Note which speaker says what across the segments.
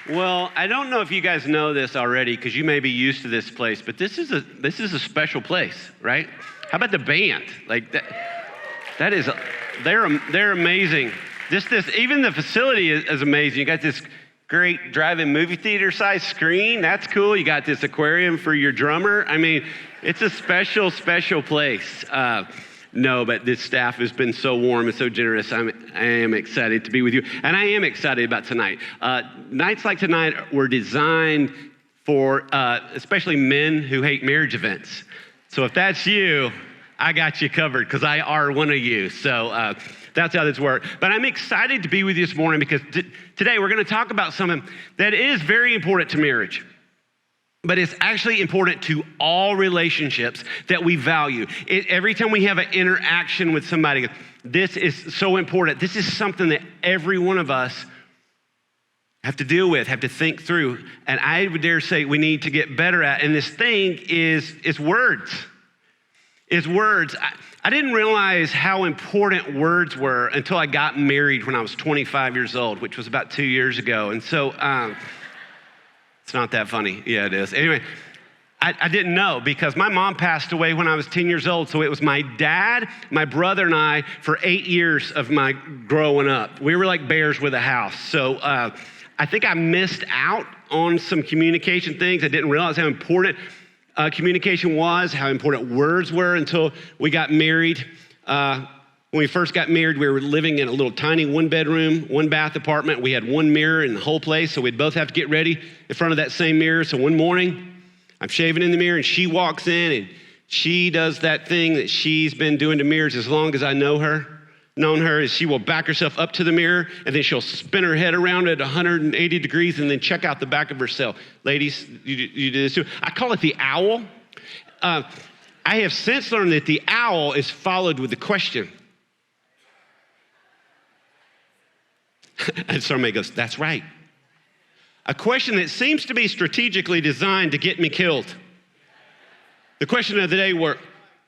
Speaker 1: Well, I don't know if you guys know this already because you may be used to this place, but this is a special place, right? How about the band? Like that is they're amazing. Even the facility is amazing. You got this great drive-in movie theater size screen. That's cool. You got this aquarium for your drummer. I mean, it's a special place. No, but this staff has been so warm and so generous. I am excited to be with you. And I am excited about tonight. Nights like tonight were designed for especially men who hate marriage events. So if that's you, I got you covered because I are one of you. So that's how this works. But I'm excited to be with you this morning because today we're going to talk about something that is very important to marriage. But it's actually important to all relationships that we value. Every time we have an interaction with somebody, this is so important. This is something that every one of us have to deal with, have to think through. And I would dare say we need to get better at. And this thing is words. It's words. I didn't realize how important words were until I got married when I was 25 years old, which was about 2 years ago. And so, it's not that funny. Yeah, it is. Anyway, I didn't know because my mom passed away when I was 10 years old. So it was my dad, my brother, and I for 8 years of my growing up. We were like bears with a house. So I think I missed out on some communication things. I didn't realize how important communication was, how important words were until we got married. When we first got married, we were living in a little tiny one-bedroom, one-bath apartment. We had one mirror in the whole place, so we'd both have to get ready in front of that same mirror. So one morning, I'm shaving in the mirror, and she walks in, and she does that thing that she's been doing to mirrors as long as I known her, is she will back herself up to the mirror, and then she'll spin her head around at 180 degrees and then check out the back of herself. Ladies, you do this too. I call it the owl. I have since learned that the owl is followed with the question. And somebody goes, that's right. A question that seems to be strategically designed to get me killed. The question of the day were,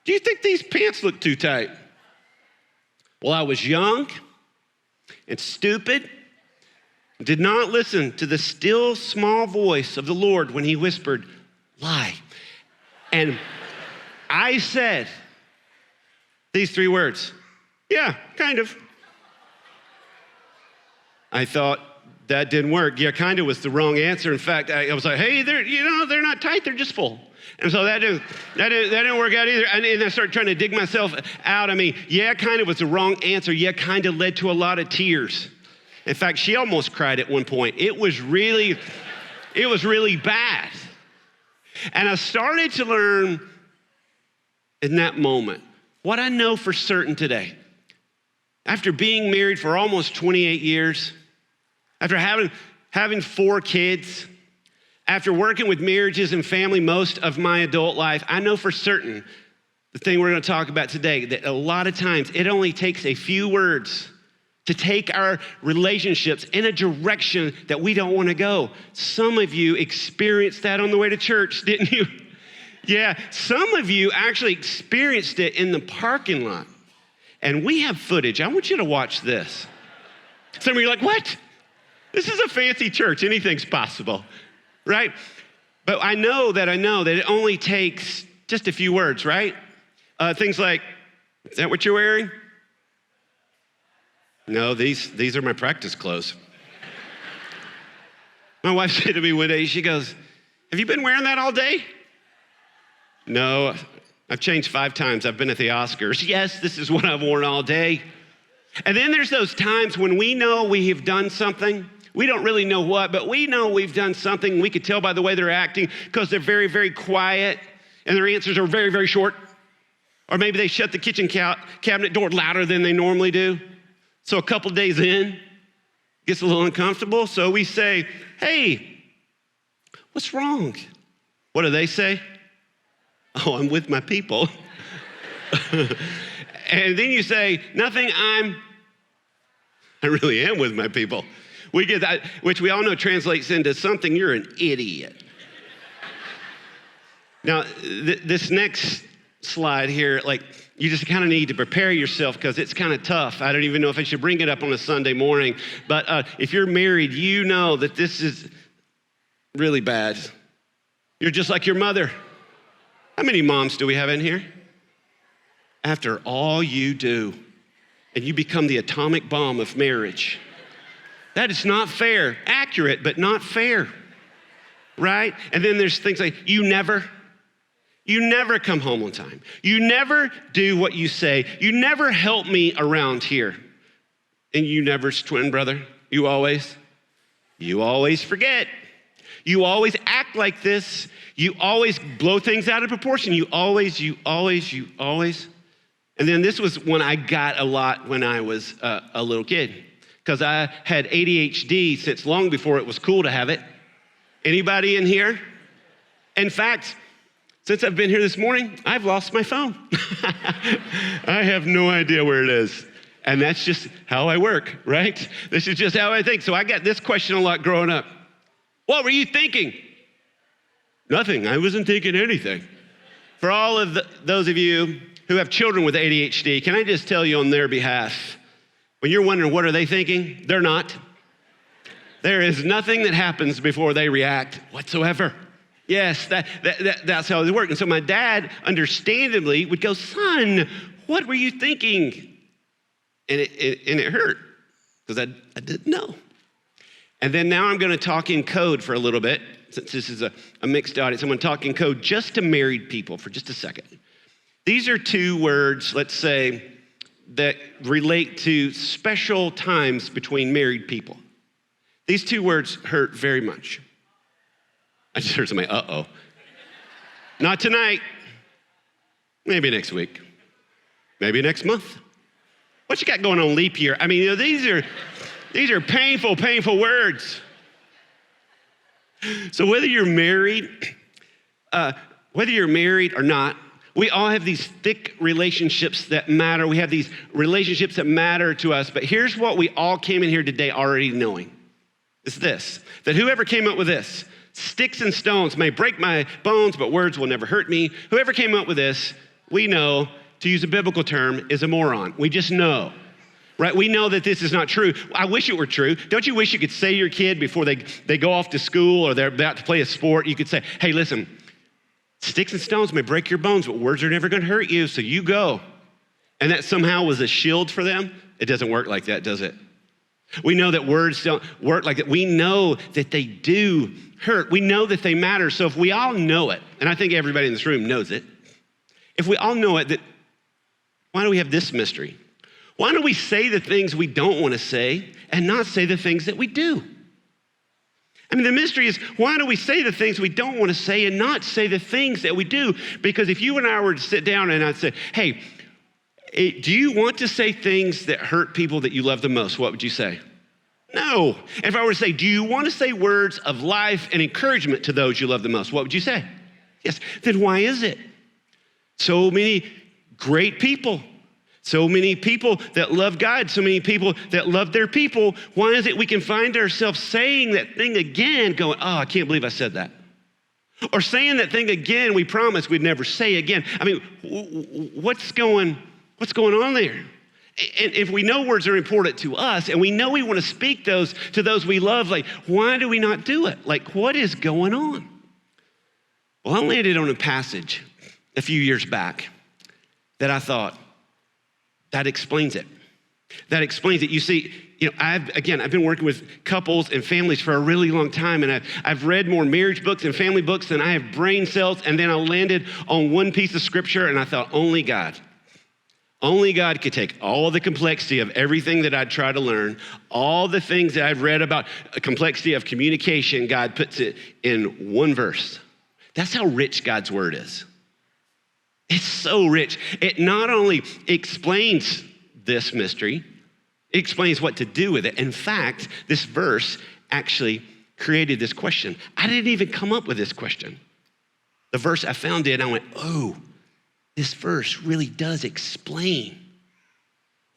Speaker 1: do you think these pants look too tight? Well, I was young and stupid, did not listen to the still small voice of the Lord when he whispered, lie. And I said these 3 words, yeah, kind of. I thought that didn't work. Yeah, kind of was the wrong answer. In fact, I was like, hey, they're not tight, they're just full. And so that didn't work out either. And I started trying to dig myself out. I mean, yeah, kind of was the wrong answer. Yeah, kind of led to a lot of tears. In fact, she almost cried at one point. It was really bad. And I started to learn in that moment what I know for certain today. After being married for almost 28 years, after having 4 kids, after working with marriages and family most of my adult life, I know for certain the thing we're going to talk about today, that a lot of times it only takes a few words to take our relationships in a direction that we don't want to go. Some of you experienced that on the way to church, didn't you? Yeah, some of you actually experienced it in the parking lot. And we have footage. I want you to watch this. Some of you are like, what? This is a fancy church. Anything's possible, right? But I know that it only takes just a few words, right? Things like, is that what you're wearing? No, these are my practice clothes. My wife said to me one day, she goes, have you been wearing that all day? No, I've changed 5 times. I've been at the Oscars. Yes, this is what I've worn all day. And then there's those times when we know we have done something. We don't really know what, but we know we've done something. We could tell by the way they're acting because they're very, very quiet and their answers are very, very short. Or maybe they shut the kitchen cabinet door louder than they normally do. So a couple days in, it gets a little uncomfortable. So we say, hey, what's wrong? What do they say? Oh, I'm with my people. And then you say, nothing, I really am with my people. We get that, which we all know translates into something, you're an idiot. Now, this next slide here, like, you just kind of need to prepare yourself because it's kind of tough. I don't even know if I should bring it up on a Sunday morning. But if you're married, you know that this really bad. You're just like your mother. How many moms do we have in here? After all you do, and you become the atomic bomb of marriage. That is not fair. Accurate, but not fair, right? And then there's things like, you never come home on time. You never do what you say. You never help me around here. And you never's twin brother. You always forget. You always act like this. You always blow things out of proportion. You always. And then this was one I got a lot when I was a little kid, because I had ADHD since long before it was cool to have it. Anybody in here? In fact, since I've been here this morning, I've lost my phone. I have no idea where it is. And that's just how I work, right? This is just how I think. So I got this question a lot growing up. What were you thinking? Nothing. I wasn't thinking anything. For all of those of you who have children with ADHD, can I just tell you on their behalf, when you're wondering what are they thinking, they're not. There is nothing that happens before they react whatsoever. Yes, that's how it works. And so my dad, understandably, would go, son, what were you thinking? And it hurt, because I didn't know. And then now I'm going to talk in code for a little bit, since this is a mixed audience. I'm going to talk in code just to married people for just a second. These are two words, let's say, that relate to special times between married people. These two words hurt very much. I just heard somebody, uh-oh. Not tonight. Maybe next week. Maybe next month. What you got going on leap year? I mean, these are painful, painful words. So whether you're married or not, we all have these thick relationships that matter. We have these relationships that matter to us. But here's what we all came in here today already knowing. It's this, that whoever came up with this, sticks and stones may break my bones, but words will never hurt me. Whoever came up with this, we know, to use a biblical term, is a moron. We just know, right? We know that this is not true. I wish it were true. Don't you wish you could say to your kid before they go off to school or they're about to play a sport, you could say, hey, listen, sticks and stones may break your bones, but words are never going to hurt you, so you go. And that somehow was a shield for them? It doesn't work like that, does it? We know that words don't work like that. We know that they do hurt. We know that they matter. So if we all know it, and I think everybody in this room knows it, if we all know it, that why do we have this mystery? Why don't we say the things we don't want to say and not say the things that we do? I mean, the mystery is, why do we say the things we don't want to say and not say the things that we do? Because if you and I were to sit down and I'd say, hey, do you want to say things that hurt people that you love the most? What would you say? No. If I were to say, do you want to say words of life and encouragement to those you love the most? What would you say? Yes. Then why is it? So many great people, so many people that love God, so many people that love their people. Why is it we can find ourselves saying that thing again, going, oh, I can't believe I said that? Or saying that thing again we promised we'd never say again. I mean, what's going on there? And if we know words are important to us and we know we want to speak those to those we love, like, why do we not do it? Like, what is going on? Well, I landed on a passage a few years back that I thought, that explains it. That explains it. You see, I've been working with couples and families for a really long time, and I've read more marriage books and family books than I have brain cells, and then I landed on one piece of scripture, and I thought, only God could take all the complexity of everything that I'd try to learn, all the things that I've read about a complexity of communication, God puts it in one verse. That's how rich God's word is. It's so rich. It not only explains this mystery, it explains what to do with it. In fact, this verse actually created this question. I didn't even come up with this question. The verse I found it, and I went, oh, this verse really does explain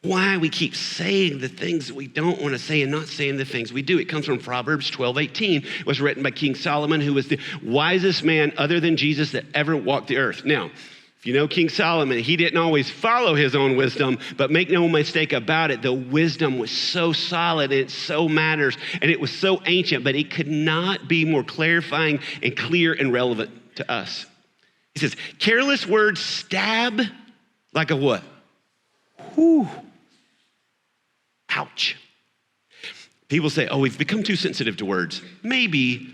Speaker 1: why we keep saying the things that we don't want to say and not saying the things we do. It comes from Proverbs 12:18. It was written by King Solomon, who was the wisest man other than Jesus that ever walked the earth. Now, If you know King Solomon, he didn't always follow his own wisdom, but make no mistake about it, the wisdom was so solid and it so matters and it was so ancient, but it could not be more clarifying and clear and relevant to us. He says, careless words stab like a what? Whew. Ouch. People say, oh, we've become too sensitive to words. Maybe,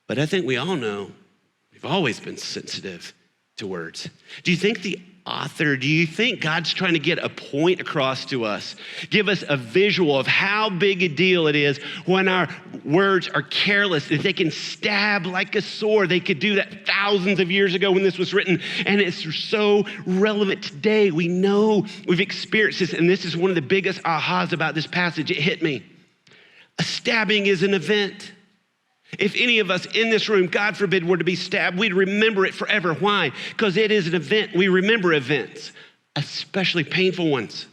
Speaker 1: but I think we all know we've always been sensitive to words. Do you think do you think God's trying to get a point across to us? Give us a visual of how big a deal it is when our words are careless, that they can stab like a sword. They could do that thousands of years ago when this was written, and it's so relevant today. We know we've experienced this, and this is one of the biggest ahas about this passage. It hit me. A stabbing is an event. If any of us in this room, God forbid, were to be stabbed, we'd remember it forever. Why? Because it is an event. We remember events, especially painful ones.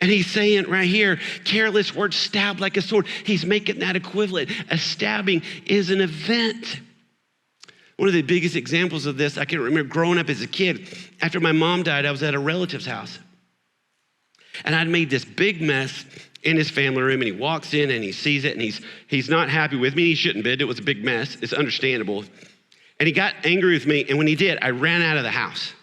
Speaker 1: And he's saying right here, careless words stab like a sword. He's making that equivalent. A stabbing is an event. One of the biggest examples of this, I can remember growing up as a kid. After my mom died, I was at a relative's house. And I'd made this big mess in his family room, and he walks in and he sees it, and he's not happy with me. He shouldn't be. It was a big mess. It's understandable. And he got angry with me, and when he did, I ran out of the house.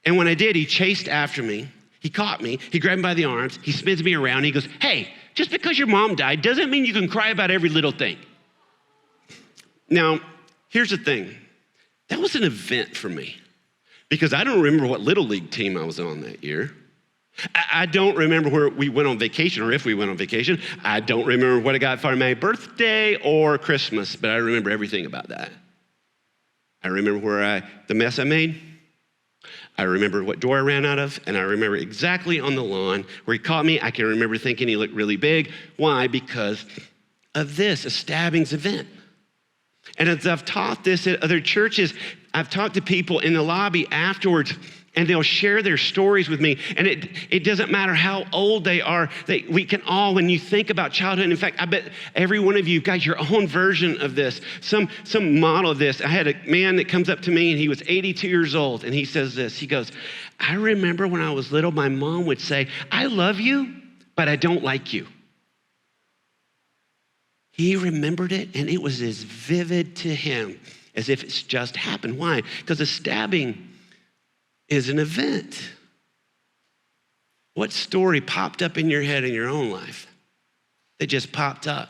Speaker 1: And when I did, he chased after me. He caught me. He grabbed me by the arms. He spins me around. And he goes, hey, just because your mom died doesn't mean you can cry about every little thing. Now, here's the thing. That was an event for me because I don't remember what Little League team I was on that year. I don't remember where we went on vacation or if we went on vacation. I don't remember what I got for my birthday or Christmas, but I remember everything about that. I remember the mess I made. I remember what door I ran out of, and I remember exactly on the lawn where he caught me. I can remember thinking he looked really big. Why? Because of this, a stabbings event. And as I've taught this at other churches, I've talked to people in the lobby afterwards, and they'll share their stories with me. And it doesn't matter how old they are. We can all, when you think about childhood, in fact, I bet every one of you got your own version of this, some model of this. I had a man that comes up to me, and he was 82 years old, and he says this. He goes, I remember when I was little, my mom would say, I love you, but I don't like you. He remembered it, and it was as vivid to him as if it's just happened. Why? Because a stabbing is an event. What story popped up in your head in your own life that just popped up?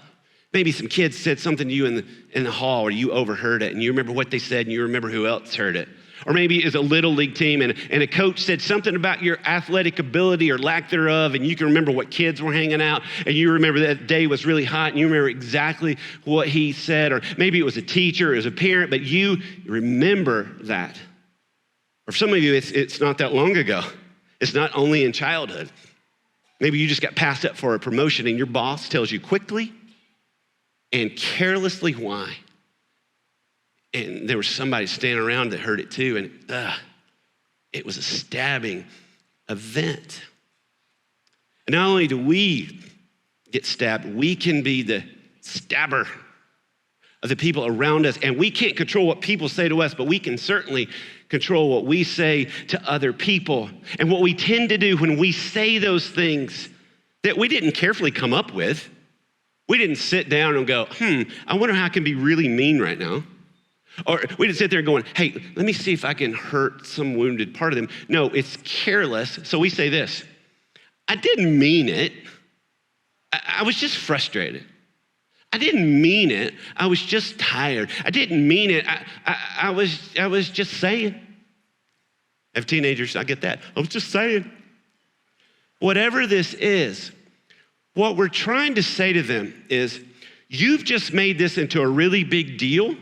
Speaker 1: Maybe some kids said something to you in the hall, or you overheard it, and you remember what they said, and you remember who else heard it. Or maybe it's a little league team, and a coach said something about your athletic ability or lack thereof, and you can remember what kids were hanging out, and you remember that day was really hot, and you remember exactly what he said. Or maybe it was a teacher, it was a parent, but you remember that. Or for some of you, it's not that long ago. It's not only in childhood. Maybe you just got passed up for a promotion, and your boss tells you quickly and carelessly why. And there was somebody standing around that heard it too, and it was a stabbing event. And not only do we get stabbed, we can be the stabber of the people around us. And we can't control what people say to us, but we can certainly control what we say to other people. And what we tend to do when we say those things that we didn't carefully come up with, we didn't sit down and go, I wonder how I can be really mean right now. Or we didn't sit there going, hey, let me see if I can hurt some wounded part of them. No, it's careless. So we say this, I didn't mean it. I was just frustrated. I didn't mean it. I was just tired. I didn't mean it. I was just saying. I have teenagers, I get that. I was just saying. Whatever this is, what we're trying to say to them is, you've just made this into a really big deal,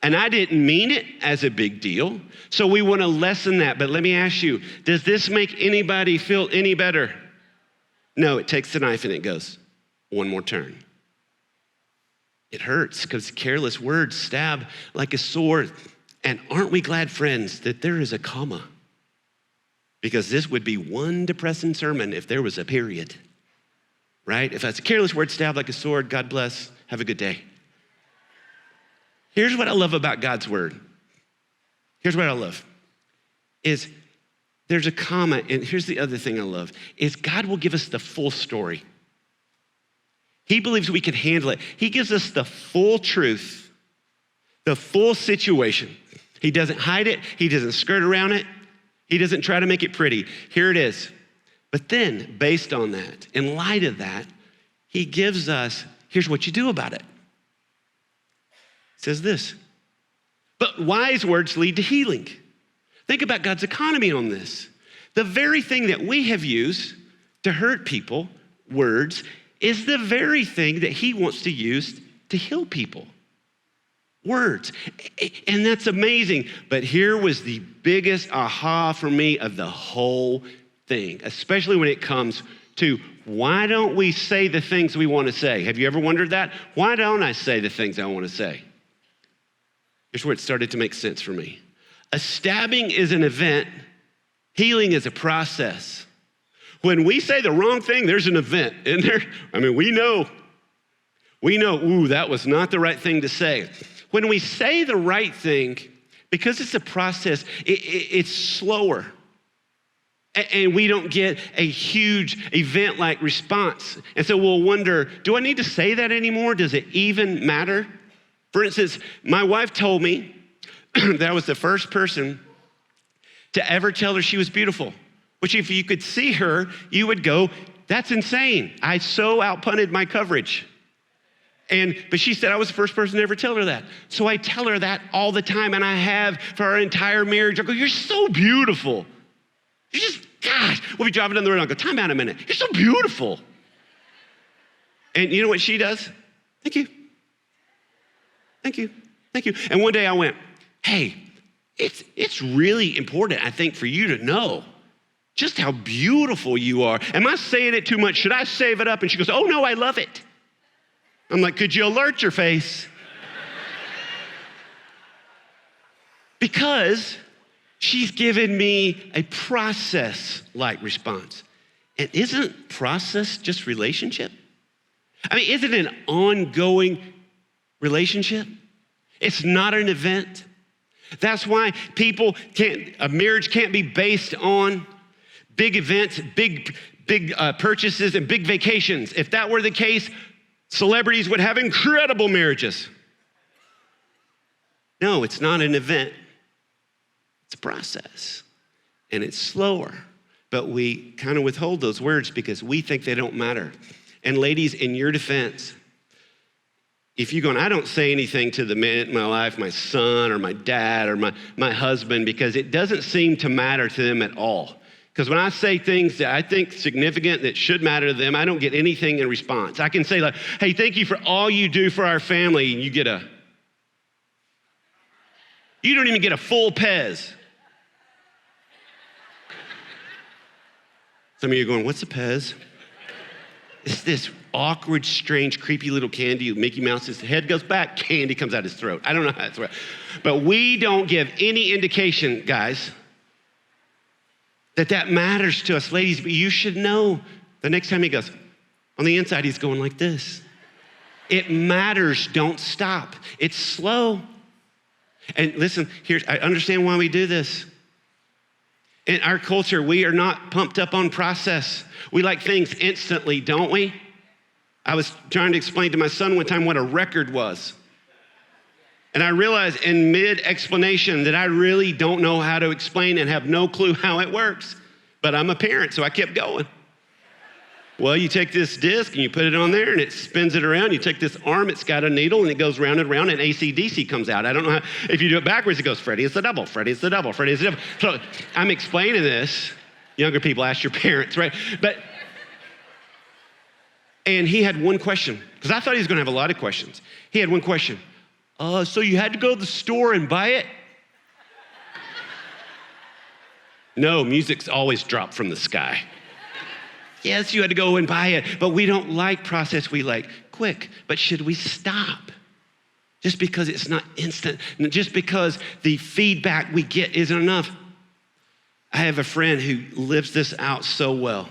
Speaker 1: and I didn't mean it as a big deal. So we want to lessen that. But let me ask you, does this make anybody feel any better? No, it takes the knife and it goes one more turn. It hurts because careless words stab like a sword. And aren't we glad, friends, that there is a comma? Because this would be one depressing sermon if there was a period, right? If that's a careless word stab like a sword, God bless, have a good day. Here's what I love about God's word. Here's what I love, is there's a comma, and here's the other thing I love, is God will give us the full story. He believes we can handle it. He gives us the full truth, the full situation. He doesn't hide it. He doesn't skirt around it. He doesn't try to make it pretty. Here it is. But then, based on that, in light of that, he gives us, here's what you do about it. It says this, but wise words lead to healing. Think about God's economy on this. The very thing that we have used to hurt people, words, is the very thing that he wants to use to heal people. Words. And that's amazing. But here was the biggest aha for me of the whole thing, especially when it comes to why don't we say the things we want to say? Have you ever wondered that? Why don't I say the things I want to say? Here's where it started to make sense for me. A stabbing is an event. Healing is a process. When we say the wrong thing, there's an event in there. I mean, we know, ooh, that was not the right thing to say. When we say the right thing, because it's a process, it's slower. And we don't get a huge event-like response. And so we'll wonder, do I need to say that anymore? Does it even matter? For instance, my wife told me that I was the first person to ever tell her she was beautiful. Which if you could see her, you would go, that's insane. I so outpunted my coverage. But she said I was the first person to ever tell her that. So I tell her that all the time, and I have for our entire marriage. I go, you're so beautiful. You're just, gosh. We'll be driving down the road, and I'll go, time out a minute. You're so beautiful. And you know what she does? Thank you. Thank you. Thank you. And one day I went, hey, it's really important, I think, for you to know just how beautiful you are. Am I saying it too much? Should I save it up? And she goes, oh no, I love it. I'm like, could you alert your face? Because she's given me a process-like response. And isn't process just relationship? I mean, isn't it an ongoing relationship? It's not an event. That's why a marriage can't be based on big events, big purchases, and big vacations. If that were the case, celebrities would have incredible marriages. No, it's not an event. It's a process, and it's slower. But we kind of withhold those words because we think they don't matter. And ladies, in your defense, if you're going, I don't say anything to the men in my life, my son or my dad or my husband, because it doesn't seem to matter to them at all. Because when I say things that I think significant that should matter to them, I don't get anything in response. I can say like, hey, thank you for all you do for our family, and you don't even get a full Pez. Some of you are going, what's a Pez? It's this awkward, strange, creepy little candy. Mickey Mouse's head goes back, candy comes out his throat. I don't know how that's right. But we don't give any indication, guys, that matters to us, ladies. But you should know the next time he goes, on the inside, he's going like this. It matters, don't stop. It's slow. And listen, I understand why we do this. In our culture, we are not pumped up on process. We like things instantly, don't we? I was trying to explain to my son one time what a record was. And I realized in mid-explanation that I really don't know how to explain and have no clue how it works. But I'm a parent, so I kept going. Well, you take this disc and you put it on there and it spins it around. You take this arm, it's got a needle and it goes round and round and AC/DC comes out. I don't know how, if you do it backwards, it goes, Freddie, it's the double, Freddie, it's the double, Freddie, it's the double. So I'm explaining this. Younger people, ask your parents, right? And he had one question, because I thought he was gonna have a lot of questions. He had one question. So you had to go to the store and buy it? No, music's always dropped from the sky. Yes, you had to go and buy it, but we don't like process, we like quick. But should we stop? Just because it's not instant, just because the feedback we get isn't enough. I have a friend who lives this out so well.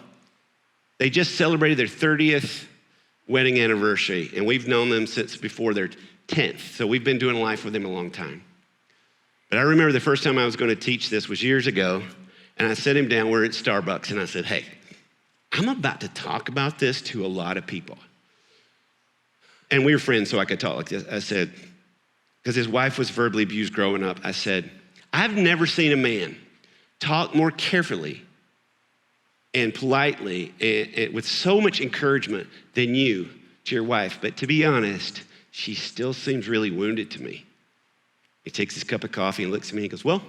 Speaker 1: They just celebrated their 30th wedding anniversary, and we've known them since before their 10th. So we've been doing life with them a long time. But I remember the first time I was going to teach this was years ago, and I set him down. We're at Starbucks, and I said, hey, I'm about to talk about this to a lot of people. And we were friends, so I could talk like this. I said, because his wife was verbally abused growing up, I said, I've never seen a man talk more carefully and politely and with so much encouragement than you to your wife. But to be honest, she still seems really wounded to me. He takes his cup of coffee and looks at me and goes, well,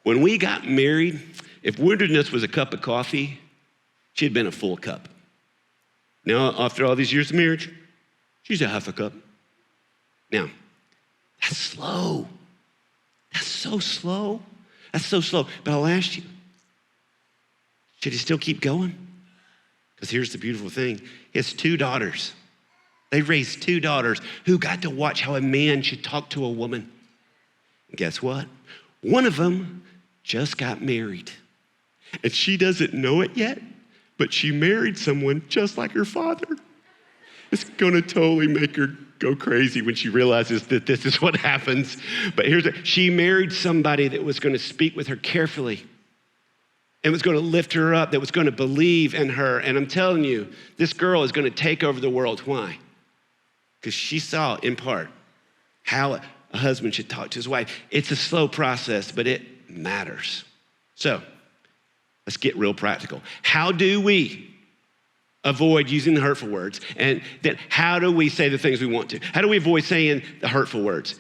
Speaker 1: when we got married, if woundedness was a cup of coffee, she'd been a full cup. Now, after all these years of marriage, she's a half a cup. Now, that's slow. That's so slow. That's so slow. But I'll ask you, should he still keep going? Because here's the beautiful thing. He has 2 daughters. They raised 2 daughters who got to watch how a man should talk to a woman. And guess what? One of them just got married. And she doesn't know it yet, but she married someone just like her father. It's gonna totally make her go crazy when she realizes that this is what happens. But she married somebody that was gonna speak with her carefully and was gonna lift her up, that was gonna believe in her. And I'm telling you, this girl is gonna take over the world. Why? Because she saw, in part, how a husband should talk to his wife. It's a slow process, but it matters. So, let's get real practical. How do we avoid using the hurtful words? And then how do we say the things we want to? How do we avoid saying the hurtful words?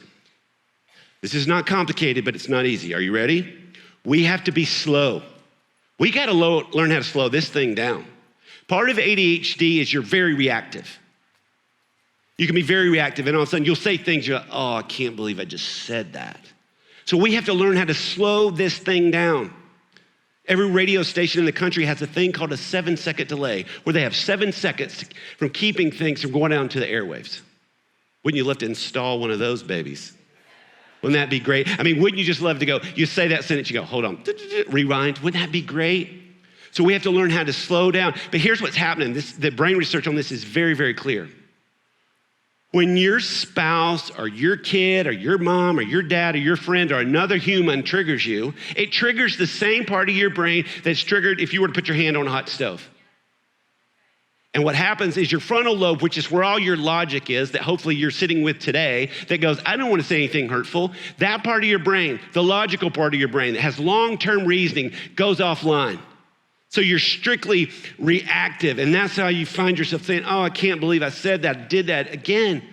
Speaker 1: This is not complicated, but it's not easy. Are you ready? We have to be slow. We got to learn how to slow this thing down. Part of ADHD is you're very reactive. You can be very reactive, and all of a sudden you'll say things, you're like, oh, I can't believe I just said that. So we have to learn how to slow this thing down. Every radio station in the country has a thing called a 7-second delay, where they have 7 seconds from keeping things from going out into the airwaves. Wouldn't you love to install one of those babies? Wouldn't that be great? I mean, wouldn't you just love to go, you say that sentence, you go, hold on, rewind. Wouldn't that be great? So we have to learn how to slow down. But here's what's happening. The brain research on this is very, very clear. When your spouse or your kid or your mom or your dad or your friend or another human triggers you, it triggers the same part of your brain that's triggered if you were to put your hand on a hot stove. And what happens is your frontal lobe, which is where all your logic is, that hopefully you're sitting with today, that goes, I don't want to say anything hurtful. That part of your brain, the logical part of your brain that has long-term reasoning, goes offline. So you're strictly reactive, and that's how you find yourself saying, oh, I can't believe I said that, did that again.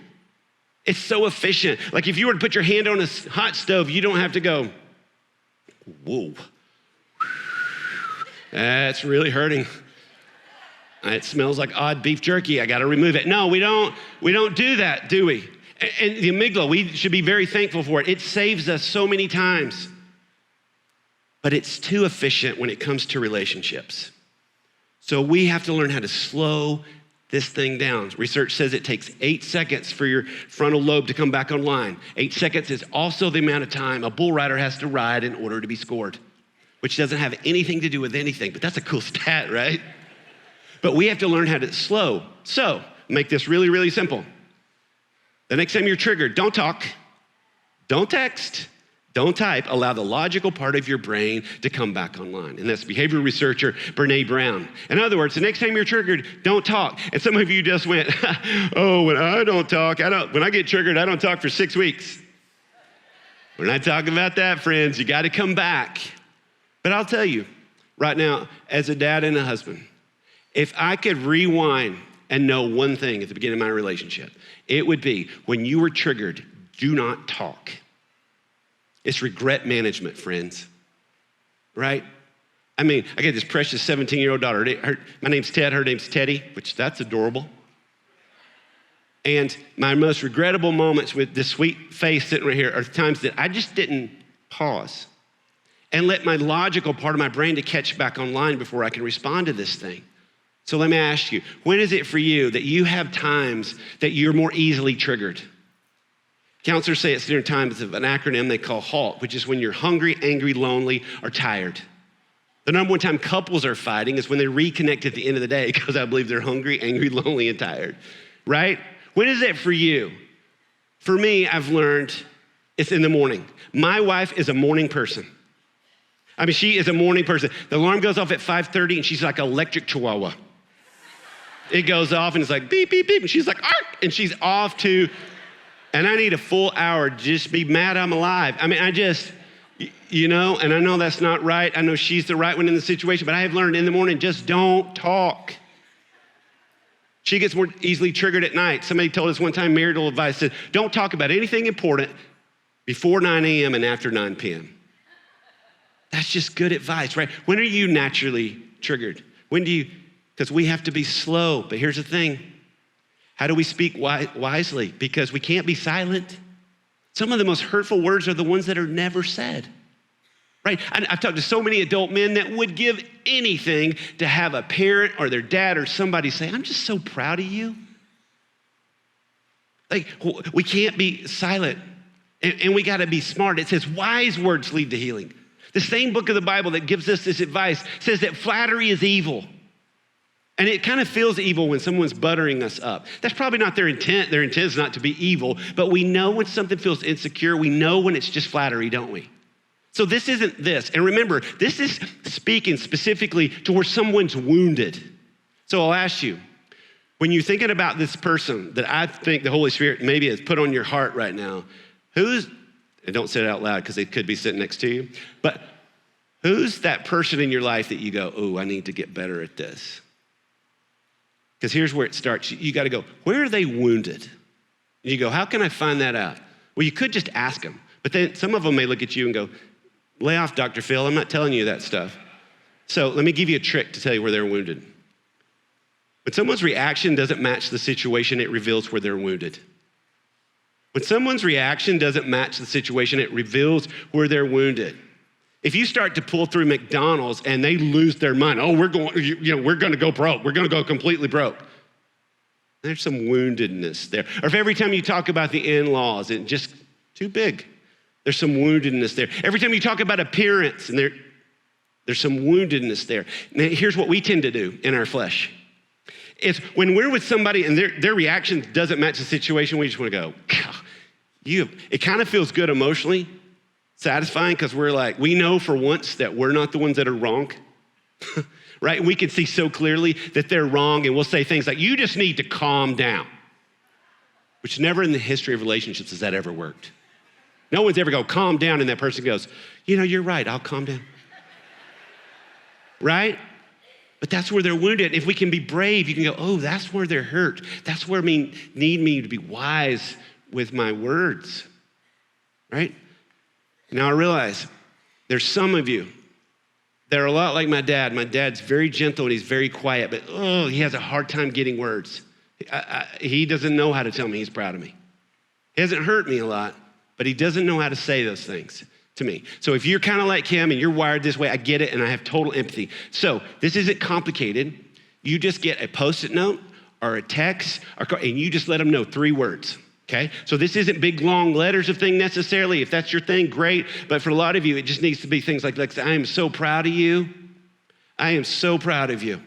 Speaker 1: It's so efficient. Like if you were to put your hand on a hot stove, you don't have to go, whoa, that's really hurting. It smells like odd beef jerky, I gotta remove it. No, we don't do that, do we? And the amygdala, we should be very thankful for it. It saves us so many times. But it's too efficient when it comes to relationships. So we have to learn how to slow this thing down. Research says it takes 8 seconds for your frontal lobe to come back online. 8 seconds is also the amount of time a bull rider has to ride in order to be scored, which doesn't have anything to do with anything, but that's a cool stat, right? But we have to learn how to slow. So make this really, really simple. The next time you're triggered, don't talk, don't text, don't type. Allow the logical part of your brain to come back online. And that's behavioral researcher Brene Brown. In other words, the next time you're triggered, don't talk. And some of you just went, oh, when I don't talk, when I get triggered, I don't talk for 6 weeks. We're not talking about that, friends. You got to come back. But I'll tell you right now, as a dad and a husband, if I could rewind and know one thing at the beginning of my relationship, it would be when you were triggered, do not talk. It's regret management, friends, right? I mean, I got this precious 17-year-old daughter. My name's Ted, her name's Teddy, which that's adorable. And my most regrettable moments with this sweet face sitting right here are times that I just didn't pause and let my logical part of my brain to catch back online before I can respond to this thing. So let me ask you, when is it for you that you have times that you're more easily triggered? Counselors say it's during times of an acronym they call HALT, which is when you're hungry, angry, lonely, or tired. The number one time couples are fighting is when they reconnect at the end of the day because I believe they're hungry, angry, lonely, and tired, right? When is it for you? For me, I've learned It's in the morning. My wife is a morning person. I mean, she is a morning person. The alarm goes off at 5:30 and she's like an electric chihuahua. It goes off and it's like beep, beep, beep. And she's like, ark, and she's off to, and I need a full hour to just be mad I'm alive. I mean, I just, and I know that's not right. I know she's the right one in the situation, but I have learned in the morning, just don't talk. She gets more easily triggered at night. Somebody told us one time, marital advice said, don't talk about anything important before 9 a.m. and after 9 p.m. That's just good advice, right? When are you naturally triggered? Because we have to be slow. But here's the thing. How do we speak wisely? Because we can't be silent. Some of the most hurtful words are the ones that are never said, right? I've talked to so many adult men that would give anything to have a parent or their dad or somebody say, I'm just so proud of you. Like, we can't be silent, and we gotta be smart. It says wise words lead to healing. The same book of the Bible that gives us this advice says that flattery is evil. And it kind of feels evil when someone's buttering us up. That's probably not their intent. Their intent is not to be evil, but we know when something feels insecure. We know when it's just flattery, don't we? So this isn't this. And remember, this is speaking specifically to where someone's wounded. So I'll ask you, when you're thinking about this person that I think the Holy Spirit maybe has put on your heart right now, and don't say it out loud because they could be sitting next to you, but who's that person in your life that you go, oh, I need to get better at this? Because here's where it starts. You got to go, where are they wounded? And you go, how can I find that out? Well, you could just ask them. But then some of them may look at you and go, lay off, Dr. Phil. I'm not telling you that stuff. So let me give you a trick to tell you where they're wounded. When someone's reaction doesn't match the situation, it reveals where they're wounded. When someone's reaction doesn't match the situation, it reveals where they're wounded. If you start to pull through McDonald's and they lose their mind, we're going to go broke. We're going to go completely broke. There's some woundedness there. Or if every time you talk about the in-laws, it's just too big, there's some woundedness there. Every time you talk about appearance, and there's some woundedness there. Now, here's what we tend to do in our flesh. It's when we're with somebody and their reaction doesn't match the situation, we just want to go, it kind of feels good emotionally, satisfying, because we're like, we know for once that we're not the ones that are wrong, right? We can see so clearly that they're wrong, and we'll say things like, you just need to calm down, which never in the history of relationships has that ever worked. No one's ever go, calm down, and that person goes, you're right, I'll calm down. Right? But that's where they're wounded. If we can be brave, you can go, oh, that's where they're hurt. That's where need me to be wise with my words, right? Now I realize there's some of you that are a lot like my dad. My dad's very gentle and he's very quiet, but he has a hard time getting words. He doesn't know how to tell me he's proud of me. He hasn't hurt me a lot, but he doesn't know how to say those things to me. So if you're kind of like him and you're wired this way, I get it and I have total empathy. So this isn't complicated. You just get a Post-it note or a text and you just let them know 3 words. Okay, so this isn't big, long letters of thing necessarily. If that's your thing, great. But for a lot of you, it just needs to be things like I am so proud of you. I am so proud of you.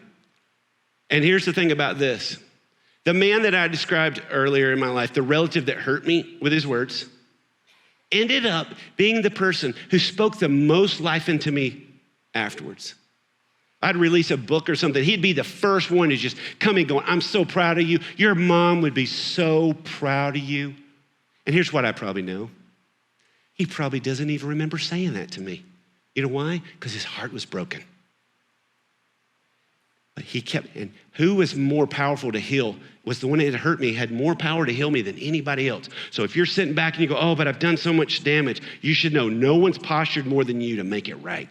Speaker 1: And here's the thing about this. The man that I described earlier in my life, the relative that hurt me with his words, ended up being the person who spoke the most life into me afterwards. I'd release a book or something. He'd be the first one to just come in going, I'm so proud of you. Your mom would be so proud of you. And here's what I probably know. He probably doesn't even remember saying that to me. You know why? Because his heart was broken. But he kept, and who was more powerful to heal was the one that had hurt me, had more power to heal me than anybody else. So if you're sitting back and you go, but I've done so much damage, you should know no one's postured more than you to make it right.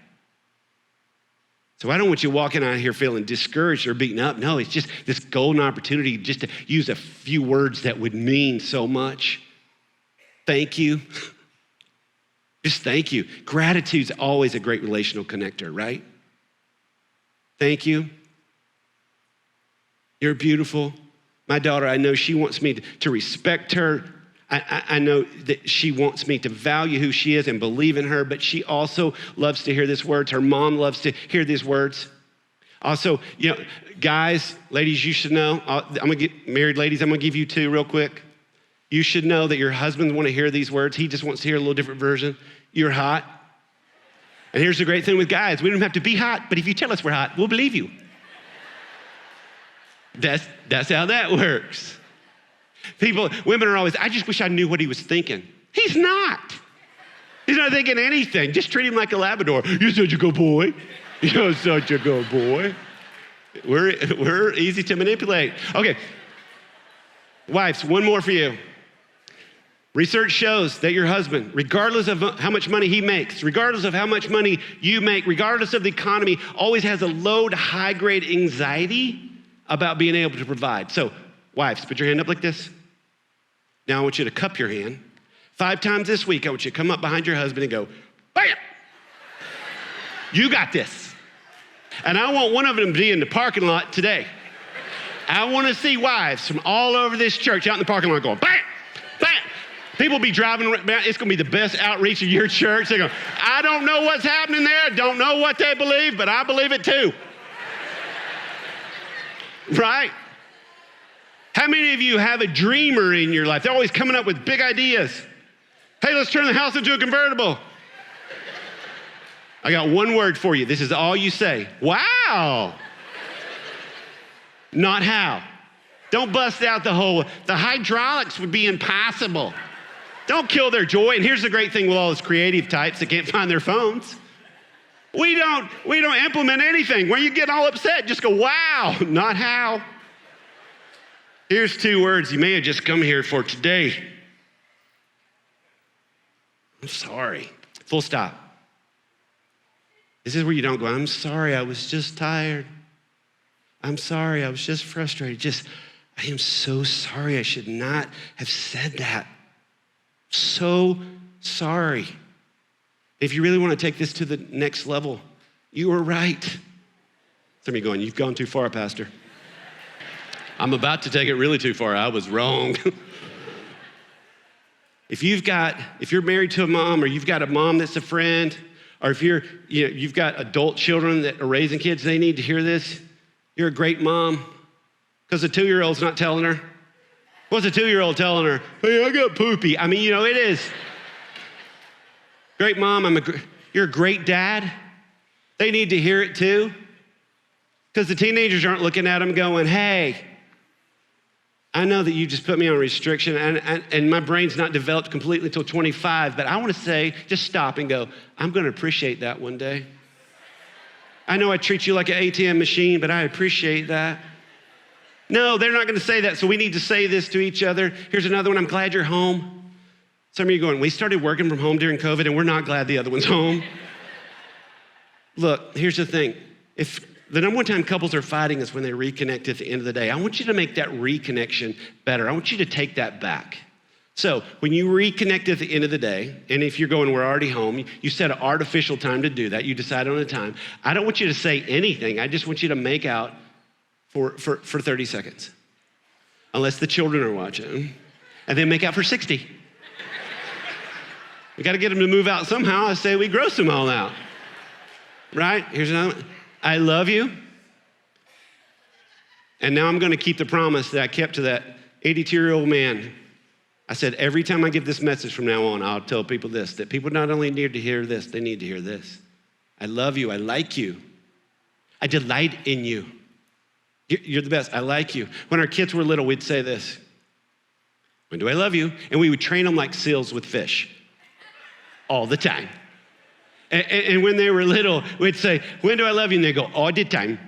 Speaker 1: So I don't want you walking out here feeling discouraged or beaten up. No, it's just this golden opportunity just to use a few words that would mean so much. Thank you. Just thank you. Gratitude's always a great relational connector, right? Thank you. You're beautiful. My daughter, I know she wants me to respect her. I know that she wants me to value who she is and believe in her, but she also loves to hear these words. Her mom loves to hear these words. Also, guys, ladies, you should know, I'm gonna get married ladies, I'm gonna give you 2 real quick. you should know that your husband want to hear these words. He just wants to hear a little different version. You're hot. And here's the great thing with guys. We don't have to be hot, but if you tell us we're hot, we'll believe you. That's how that works. Women are always, I just wish I knew what he was thinking. He's not. He's not thinking anything. Just treat him like a Labrador. You're such a good boy. You're such a good boy. We're easy to manipulate. Okay. Wives, one more for you. Research shows that your husband, regardless of how much money he makes, regardless of how much money you make, regardless of the economy, always has a low to high grade anxiety about being able to provide. So, wives, put your hand up like this. Now I want you to cup your hand. 5 times this week, I want you to come up behind your husband and go, bam! You got this. And I want one of them to be in the parking lot today. I want to see wives from all over this church out in the parking lot going, bam, bam. People be driving around. It's going to be the best outreach of your church. They're going, I don't know what's happening there. Don't know what they believe, but I believe it too. Right? How many of you have a dreamer in your life? They're always coming up with big ideas. Hey, let's turn the house into a convertible. I got one word for you. This is all you say. Wow. Not how. Don't bust out the hydraulics would be impossible. Don't kill their joy. And here's the great thing with all those creative types that can't find their phones. We don't implement anything. When you get all upset, just go, wow, not how. Here's 2 words you may have just come here for today. I'm sorry. Full stop. This is where you don't go, I'm sorry, I was just tired. I'm sorry, I was just frustrated. I am so sorry, I should not have said that. So sorry. If you really want to take this to the next level, you were right. Some of you going, you've gone too far, Pastor. I'm about to take it really too far. I was wrong. If you're married to a mom, or you've got a mom that's a friend, or if you've got adult children that are raising kids, they need to hear this. You're a great mom, because the 2-year-old's not telling her. What's a 2-year-old telling her? Hey, I got poopy. I mean, it is. Great mom, you're a great dad. They need to hear it too. Because the teenagers aren't looking at them going, hey, I know that you just put me on restriction and my brain's not developed completely until 25, but I want to say, just stop and go, I'm going to appreciate that one day. I know I treat you like an ATM machine, but I appreciate that. No, they're not going to say that, so we need to say this to each other. Here's another one, I'm glad you're home. Some of you are going, we started working from home during COVID and we're not glad the other one's home. Look, here's the thing. If the number one time couples are fighting is when they reconnect at the end of the day. I want you to make that reconnection better. I want you to take that back. So when you reconnect at the end of the day, and if you're going, we're already home, you set an artificial time to do that. You decide on a time. I don't want you to say anything. I just want you to make out for 30 seconds. Unless the children are watching. And then make out for 60. We got to get them to move out somehow. I say we gross them all out. Right? Here's another one. I love you. And now I'm going to keep the promise that I kept to that 82-year-old man. I said, every time I give this message from now on, I'll tell people this, that people not only need to hear this, they need to hear this. I love you. I like you. I delight in you. You're the best. I like you. When our kids were little, we'd say this. When do I love you? And we would train them like seals with fish. All the time. And when they were little, we'd say, when do I love you? And they go, all the time.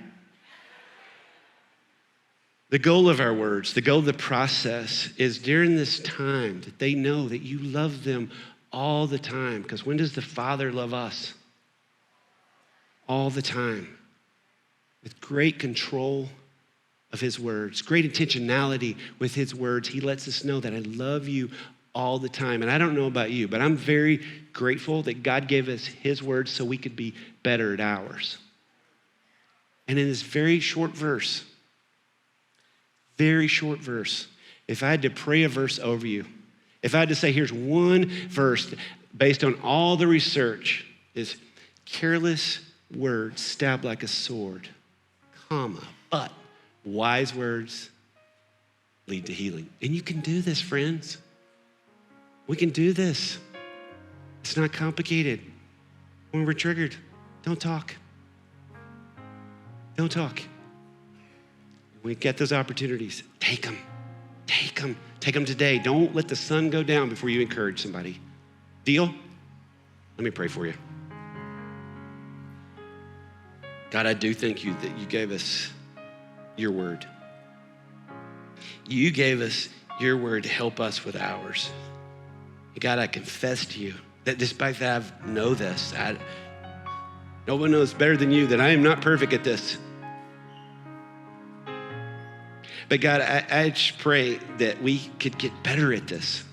Speaker 1: The goal of our words, the goal of the process is during this time that they know that you love them all the time. Because when does the Father love us? All the time. With great control of his words, great intentionality with his words. He lets us know that I love you all the time. And I don't know about you, but I'm very grateful that God gave us his words so we could be better at ours. And in this very short verse, if I had to pray a verse over you, if I had to say, here's one verse based on all the research, is careless words stab like a sword, comma, but wise words lead to healing. And you can do this, friends. We can do this. It's not complicated. When we're triggered, don't talk. Don't talk. When we get those opportunities, take them. Take them. Take them today. Don't let the sun go down before you encourage somebody. Deal? Let me pray for you. God, I do thank you that you gave us your word. You gave us your word to help us with ours. God, I confess to you that despite that I know this, no one knows better than you that I am not perfect at this. But God, I just pray that we could get better at this.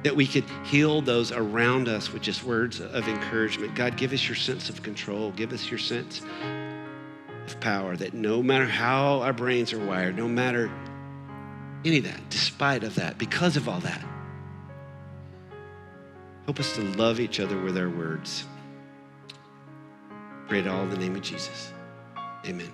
Speaker 1: That we could heal those around us with just words of encouragement. God, give us your sense of control. Give us your sense of power, that no matter how our brains are wired, no matter any of that, despite of that, because of all that, help us to love each other with our words. Pray it all in the name of Jesus. Amen.